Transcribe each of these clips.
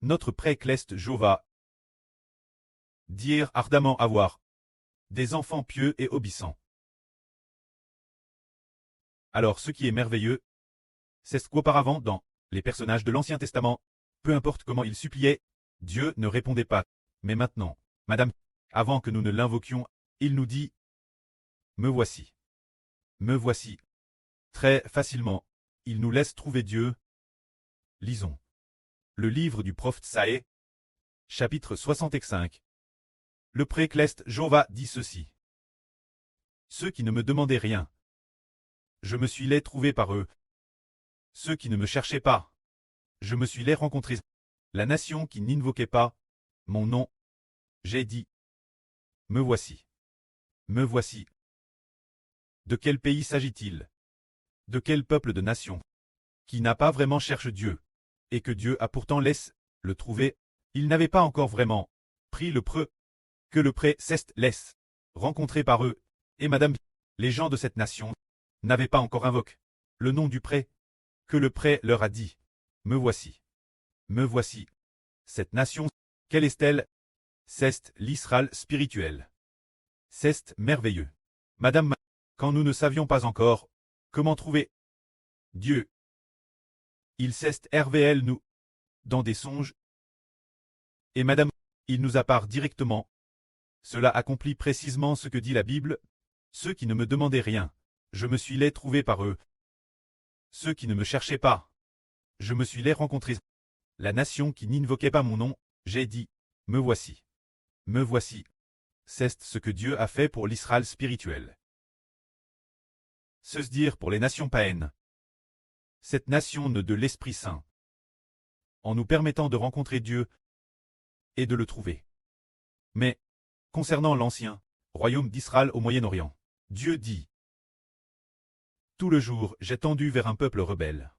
notre pré-cleste Jova, dire ardemment avoir des enfants pieux et obéissants. Alors ce qui est merveilleux, c'est ce qu'auparavant dans les personnages de l'Ancien Testament, peu importe comment ils suppliaient, Dieu ne répondait pas. Mais maintenant, Madame, avant que nous ne l'invoquions, il nous dit « Me voici. Me voici. » Très facilement, il nous laisse trouver Dieu. Lisons. Le livre du prophète Saé, chapitre 65. Le pré-cleste Jova dit ceci. Ceux qui ne me demandaient rien, je me suis les trouvé par eux. Ceux qui ne me cherchaient pas, je me suis les rencontrés. La nation qui n'invoquait pas mon nom, j'ai dit. Me voici. Me voici. De quel pays s'agit-il? De quel peuple de nation? Qui n'a pas vraiment cherché Dieu, et que Dieu a pourtant laissé le trouver, il n'avait pas encore vraiment pris le preux, que le pré-ceste laisse rencontrer par eux, et Madame, les gens de cette nation, n'avaient pas encore invoqué le nom du pré, que le pré leur a dit. Me voici. Me voici. Cette nation, quelle est-elle? C'est l'Israël spirituel. C'est merveilleux. Madame, quand nous ne savions pas encore comment trouver Dieu, il s'est RVL nous, dans des songes. Et Madame, il nous apparaît directement. Cela accomplit précisément ce que dit la Bible. Ceux qui ne me demandaient rien, je me suis les trouvés par eux. Ceux qui ne me cherchaient pas, je me suis les rencontrés. La nation qui n'invoquait pas mon nom, j'ai dit, me voici. Me voici. C'est ce que Dieu a fait pour l'Israël spirituel. Se dire pour les nations païennes. Cette nation de l'Esprit Saint. En nous permettant de rencontrer Dieu et de le trouver. Mais, concernant l'ancien royaume d'Israël au Moyen-Orient, Dieu dit. Tout le jour, j'ai tendu vers un peuple rebelle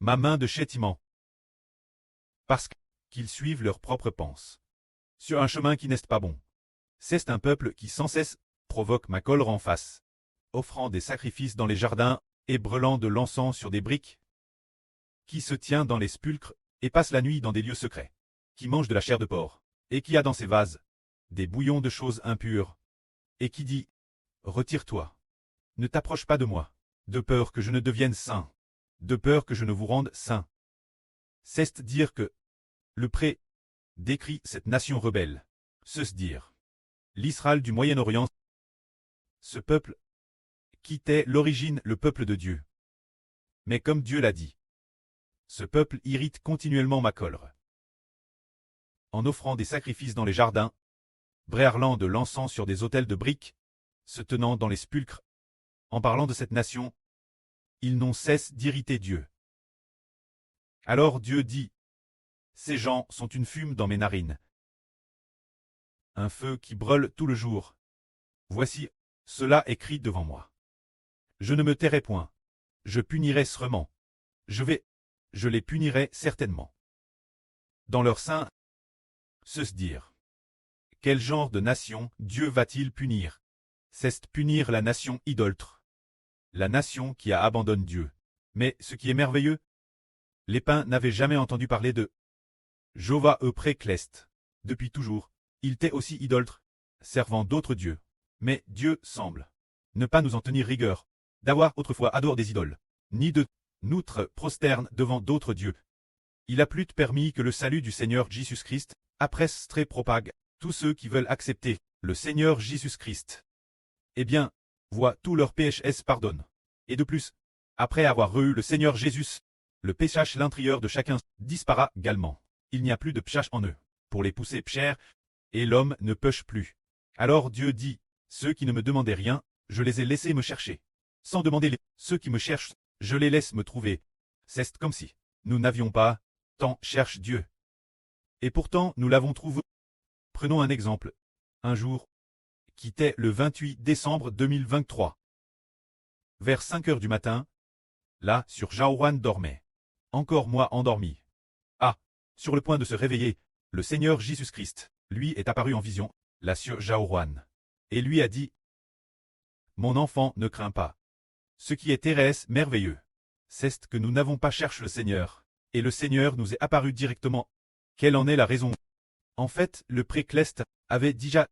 ma main de châtiment. Parce qu'ils suivent leurs propres pensées. Sur un chemin qui n'est pas bon. C'est un peuple qui sans cesse provoque ma colère en face, offrant des sacrifices dans les jardins et brûlant de l'encens sur des briques, qui se tient dans les sépulcres et passe la nuit dans des lieux secrets, qui mange de la chair de porc, et qui a dans ses vases des bouillons de choses impures, et qui dit « Retire-toi, ne t'approche pas de moi, de peur que je ne devienne saint, de peur que je ne vous rende saint. » C'est dire que le pré décrit cette nation rebelle, se dire l'Israël du Moyen-Orient, ce peuple qui était l'origine le peuple de Dieu. Mais comme Dieu l'a dit, ce peuple irrite continuellement ma colère. En offrant des sacrifices dans les jardins, brûlant de l'encens sur des autels de briques, se tenant dans les sépulcres, en parlant de cette nation, ils n'ont cesse d'irriter Dieu. Alors Dieu dit, ces gens sont une fume dans mes narines. Un feu qui brûle tout le jour. Voici, cela écrit devant moi. Je ne me tairai point. Je punirai sûrement. Je les punirai certainement. Dans leur sein, se dire. Quel genre de nation Dieu va-t-il punir? C'est punir la nation idolâtre. La nation qui a abandonné Dieu. Mais ce qui est merveilleux, les païens n'avaient jamais entendu parler de Jova pré-cleste. Depuis toujours, il était aussi idolâtre, servant d'autres dieux. Mais Dieu semble ne pas nous en tenir rigueur, d'avoir autrefois adoré des idoles, ni de nous prosterne devant d'autres dieux. Il a plus permis que le salut du Seigneur Jésus-Christ, après très propague, tous ceux qui veulent accepter le Seigneur Jésus-Christ. Eh bien, voient tous leurs péchés pardonnent. Et de plus, après avoir eu le Seigneur Jésus, le péchage l'intérieur de chacun disparaît également. Il n'y a plus de péchage en eux, pour les pousser pécheurs, et l'homme ne pêche plus. Alors Dieu dit, ceux qui ne me demandaient rien, je les ai laissés me chercher. Sans demander ceux qui me cherchent, je les laisse me trouver. C'est comme si nous n'avions pas tant cherche Dieu. Et pourtant nous l'avons trouvé. Prenons un exemple. Un jour, qui était le 28 décembre 2023. Vers 5 heures du matin, là, sur Jaouran dormait. Encore moi endormi. Ah, sur le point de se réveiller, le Seigneur Jésus-Christ, lui est apparu en vision, là sur Jaouran. Et lui a dit, mon enfant ne crains pas. Ce qui est terrestre merveilleux, c'est que nous n'avons pas cherché le Seigneur, Et le Seigneur nous est apparu directement. Quelle en est la raison? En fait, le précleste avait déjà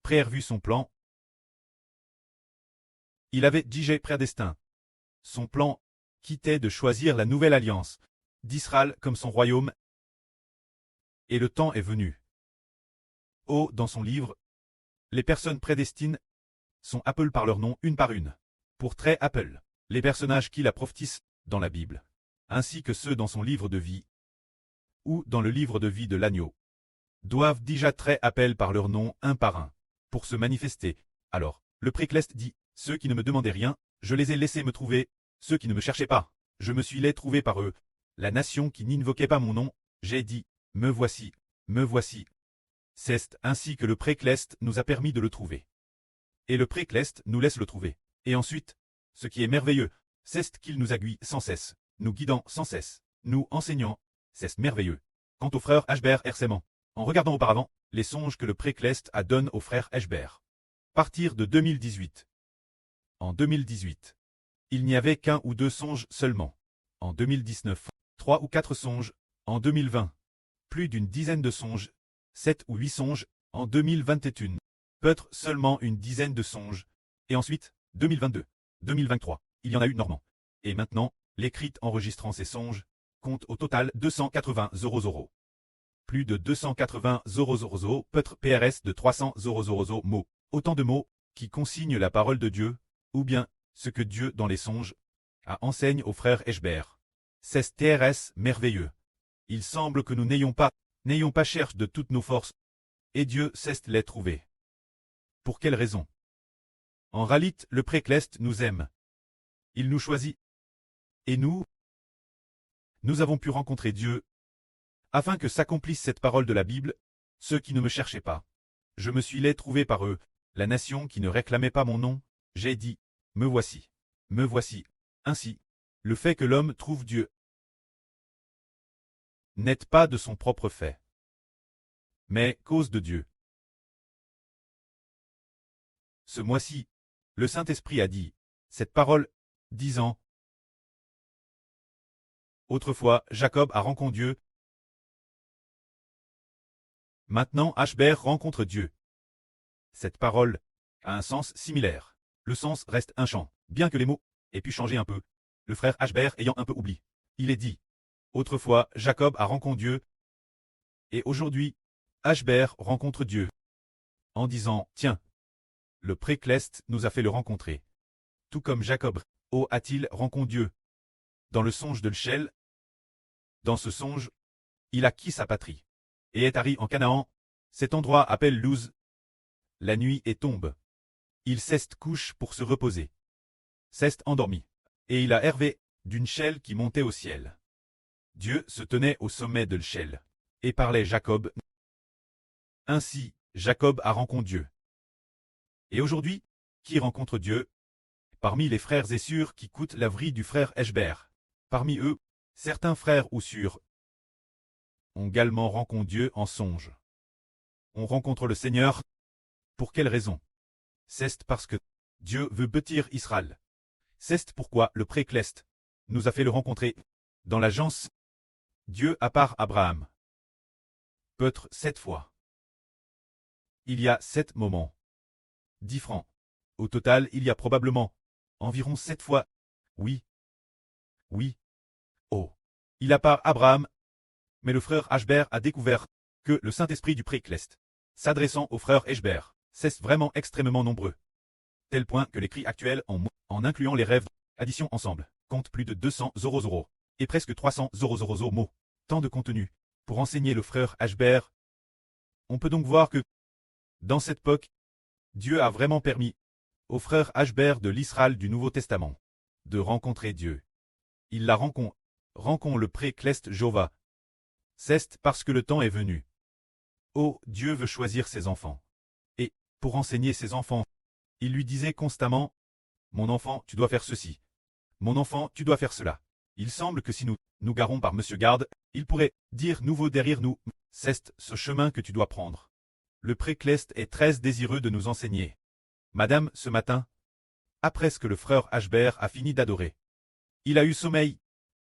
prévu son plan. Il avait déjà prédestiné. Son plan quittait de choisir la nouvelle alliance d'Israël comme son royaume. Et le temps est venu. Oh, dans son livre, les personnes prédestinées sont appelées par leur nom une par une. Pour très Apple, les personnages qui la prophétisent dans la Bible, ainsi que ceux dans son livre de vie, ou dans le livre de vie de l'agneau, doivent déjà très appel par leur nom un par un, pour se manifester. Alors, le précleste dit, ceux qui ne me demandaient rien, je les ai laissés me trouver, ceux qui ne me cherchaient pas, je me suis les trouvé par eux. La nation qui n'invoquait pas mon nom, j'ai dit, me voici, me voici. C'est ainsi que le précleste nous a permis de le trouver. Et le précleste nous laisse le trouver. Et ensuite, ce qui est merveilleux, c'est qu'il nous aiguille sans cesse, nous guidant sans cesse, nous enseignant, c'est merveilleux. Quant au frère Ashbert Hersement, en regardant auparavant, les songes que le précleste a donné au frère Ashbert. Partir de 2018. En 2018, il n'y avait qu'un ou deux songes seulement. En 2019, 3 ou 4 songes. En 2020, plus d'une dizaine de songes. 7 ou 8 songes. En 2021, peut-être seulement une dizaine de songes. Et ensuite, 2022, 2023, il y en a eu Normand. Et maintenant, l'écrit enregistrant ces songes compte au total 280 000. Plus de 280 000, peut-être PRS de 300 000 mots. Autant de mots qui consignent la parole de Dieu, ou bien ce que Dieu dans les songes a enseigne au frère Ashbert. C'est TRS merveilleux. Il semble que nous n'ayons pas cherché de toutes nos forces, et Dieu sait les trouver. Pour quelle raison? En réalité, le précleste nous aime. Il nous choisit. Et nous avons pu rencontrer Dieu, afin que s'accomplisse cette parole de la Bible, ceux qui ne me cherchaient pas. Je me suis les trouvé par eux, la nation qui ne réclamait pas mon nom, j'ai dit, me voici, me voici. Ainsi, le fait que l'homme trouve Dieu n'est pas de son propre fait, mais cause de Dieu. Ce mois-ci, le Saint-Esprit a dit cette parole, disant, autrefois Jacob a rencontré Dieu, maintenant Ashbert rencontre Dieu. Cette parole a un sens similaire. Le sens reste un chant, bien que les mots aient pu changer un peu. Le frère Ashbert ayant un peu oublié. Il est dit, autrefois Jacob a rencontré Dieu, et aujourd'hui, Ashbert rencontre Dieu. En disant, tiens, le précleste nous a fait le rencontrer. Tout comme Jacob, a-t-il rencontré Dieu. Dans le songe de l'Shel, dans ce songe, il a quitté sa patrie, et est arrivé en Canaan. Cet endroit appelle Luz. La nuit est tombe. Il s'est couche pour se reposer. S'est endormi, et il a hervé d'une Shel qui montait au ciel. Dieu se tenait au sommet de l'Shel, et parlait Jacob. Ainsi, Jacob a rencontré Dieu. Et aujourd'hui, qui rencontre Dieu? Parmi les frères et sœurs qui coûtent la vie du frère Ashbert. Parmi eux, certains frères ou sœurs ont également rencontré Dieu en songe. On rencontre le Seigneur. Pour quelle raison? C'est parce que Dieu veut bâtir Israël. C'est pourquoi le précleste nous a fait le rencontrer. Dans l'agence, Dieu à part Abraham. Peut-être 7 fois. Il y a 7 moments différents. Au total, il y a probablement environ 7 fois. Oui. Oui. Oh. Il a part Abraham. Mais le frère Ashbert a découvert que le Saint-Esprit du précleste, s'adressant au frère Ashbert, c'est vraiment extrêmement nombreux. Tel point que l'écrit actuel en incluant les rêves, addition ensemble, compte plus de 200 000 et presque 300 000 mots. Tant de contenu pour enseigner le frère Ashbert. On peut donc voir que, dans cette époque, Dieu a vraiment permis au frère Ashbert de l'Israël du Nouveau Testament de rencontrer Dieu. Il la rencontre le précleste Jova. C'est parce que le temps est venu. Oh, Dieu veut choisir ses enfants. Et, pour enseigner ses enfants, il lui disait constamment, « Mon enfant, tu dois faire ceci. Mon enfant, tu dois faire cela. » Il semble que si nous garons par Monsieur Garde, il pourrait dire nouveau derrière nous, « C'est ce chemin que tu dois prendre. » Le précleste est très désireux de nous enseigner. Madame, ce matin, après ce que le frère Ashbert a fini d'adorer, il a eu sommeil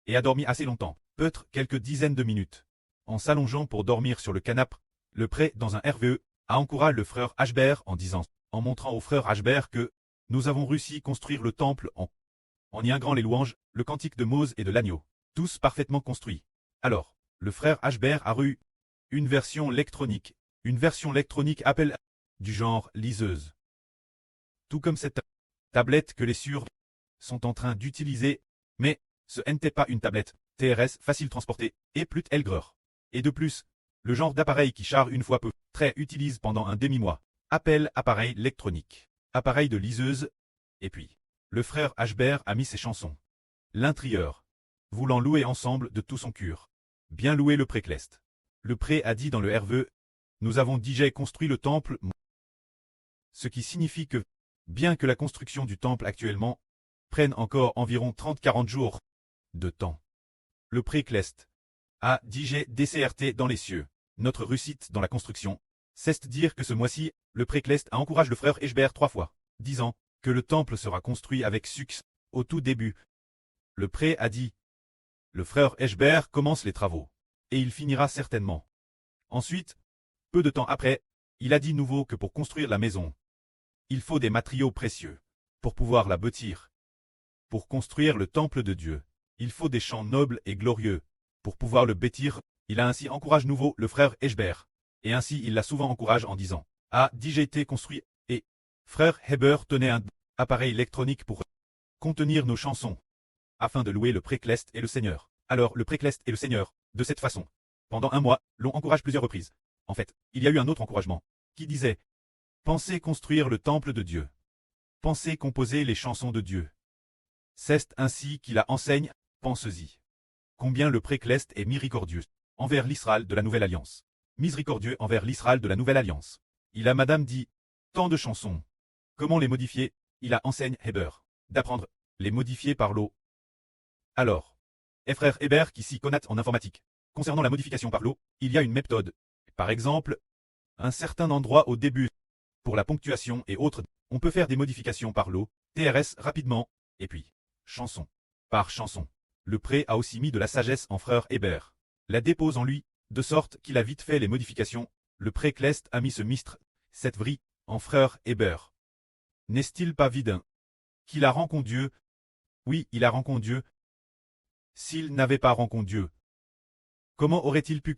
et a dormi assez longtemps. peut-être quelques dizaines de minutes. En s'allongeant pour dormir sur le canapé, le prêtre dans un RVE a encouragé le frère Ashbert en disant, en montrant au frère Ashbert que nous avons réussi à construire le temple en y ingrant les louanges, le cantique de Mose et de l'agneau, tous parfaitement construits. Alors, le frère Ashbert a eu une version électronique appel du genre liseuse. Tout comme cette tablette que les sûrs sont en train d'utiliser, mais ce n'était pas une tablette TRS facile transportée et plus aigreur. Et de plus, le genre d'appareil qui charge une fois peu, très utilise pendant un demi-mois, appel appareil électronique, appareil de liseuse, et puis, le frère Ashbert a mis ses chansons. L'intérieur, voulant louer ensemble de tout son cœur. Bien louer le précleste. Le pré a dit dans le RVE, nous avons déjà construit le temple, ce qui signifie que, bien que la construction du temple actuellement prenne encore environ 30-40 jours de temps, le précleste a déjà DCRT dans les cieux. Notre réussite dans la construction, c'est dire que ce mois-ci, le précleste a encouragé le frère Ashbert 3 fois, disant que le temple sera construit avec succès au tout début. Le pré a dit, le frère Ashbert commence les travaux, et il finira certainement. Ensuite, peu de temps après, il a dit nouveau que pour construire la maison, il faut des matériaux précieux, pour pouvoir la bâtir. Pour construire le temple de Dieu, il faut des champs nobles et glorieux, pour pouvoir le bâtir. Il a ainsi encouragé nouveau le frère Ashbert, et ainsi il l'a souvent encouragé en disant, a déjà été construit, et frère Heber tenait un appareil électronique pour contenir nos chansons, afin de louer le précleste et le Seigneur. Alors le précleste et le Seigneur, de cette façon, pendant un mois, l'ont encouragé plusieurs reprises. En fait, il y a eu un autre encouragement, qui disait, pensez construire le temple de Dieu. Pensez composer les chansons de Dieu. C'est ainsi qu'il a enseigne, pensez-y. Combien le précleste est miséricordieux envers l'Israël de la Nouvelle Alliance. Miséricordieux envers l'Israël de la Nouvelle Alliance. Il a madame dit, tant de chansons. Comment les modifier? Il a enseigne Heber, d'apprendre, les modifier par l'eau. Alors, frère Heber qui s'y connaît en informatique. Concernant la modification par l'eau, il y a une méthode. Par exemple, un certain endroit au début, pour la ponctuation et autres, on peut faire des modifications par l'eau, TRS rapidement, et puis, chanson. Par chanson. Le pré a aussi mis de la sagesse en frère Heber. La dépose en lui, de sorte qu'il a vite fait les modifications. Le précleste a mis ce mistre, cette vrille, en frère Heber. N'est-il pas vidin? Qu'il a rencontré Dieu? Oui, il a rencontré Dieu. S'il n'avait pas rencontré Dieu, comment aurait-il pu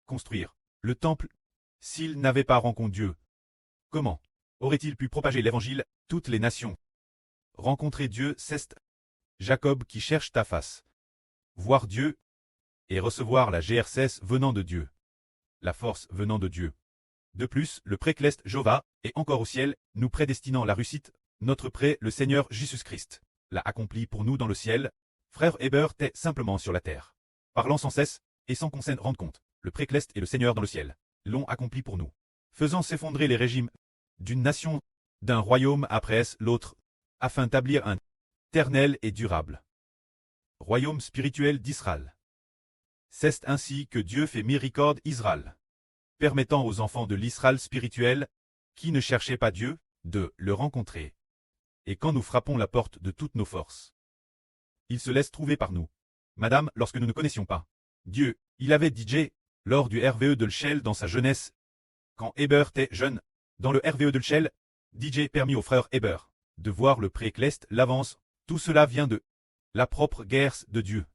construire le temple? S'il n'avait pas rencontré Dieu, comment aurait-il pu propager l'évangile, toutes les nations? Rencontrer Dieu, c'est Jacob qui cherche ta face. Voir Dieu et recevoir la GRCS venant de Dieu. La force venant de Dieu. De plus, le précleste Jova est encore au ciel, nous prédestinant la réussite, notre pré, le Seigneur Jésus-Christ, l'a accompli pour nous dans le ciel. Frère Heber t'est simplement sur la terre. Parlant sans cesse, et sans qu'on s'en rende compte, le précleste et le Seigneur dans le ciel l'ont accompli pour nous. Faisant s'effondrer les régimes d'une nation, d'un royaume après l'autre, afin d'établir un éternel et durable royaume spirituel d'Israël. C'est ainsi que Dieu fait miséricorde Israël, permettant aux enfants de l'Israël spirituel, qui ne cherchaient pas Dieu, de le rencontrer. Et quand nous frappons la porte de toutes nos forces, il se laisse trouver par nous. Madame, lorsque nous ne connaissions pas Dieu, il avait DJ, lors du RVE de l'Chel dans sa jeunesse. Quand Heber était jeune, dans le RVE de l'Chel, DJ permis au frère Heber de voir le précleste l'avance. Tout cela vient de la propre guerre de Dieu.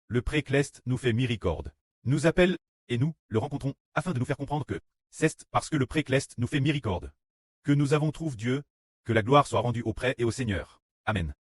Le précleste nous fait miséricorde, nous appelle, et nous le rencontrons, afin de nous faire comprendre que c'est parce que le précleste nous fait miséricorde que nous avons trouvé Dieu, que la gloire soit rendue au prêtre et au Seigneur. Amen.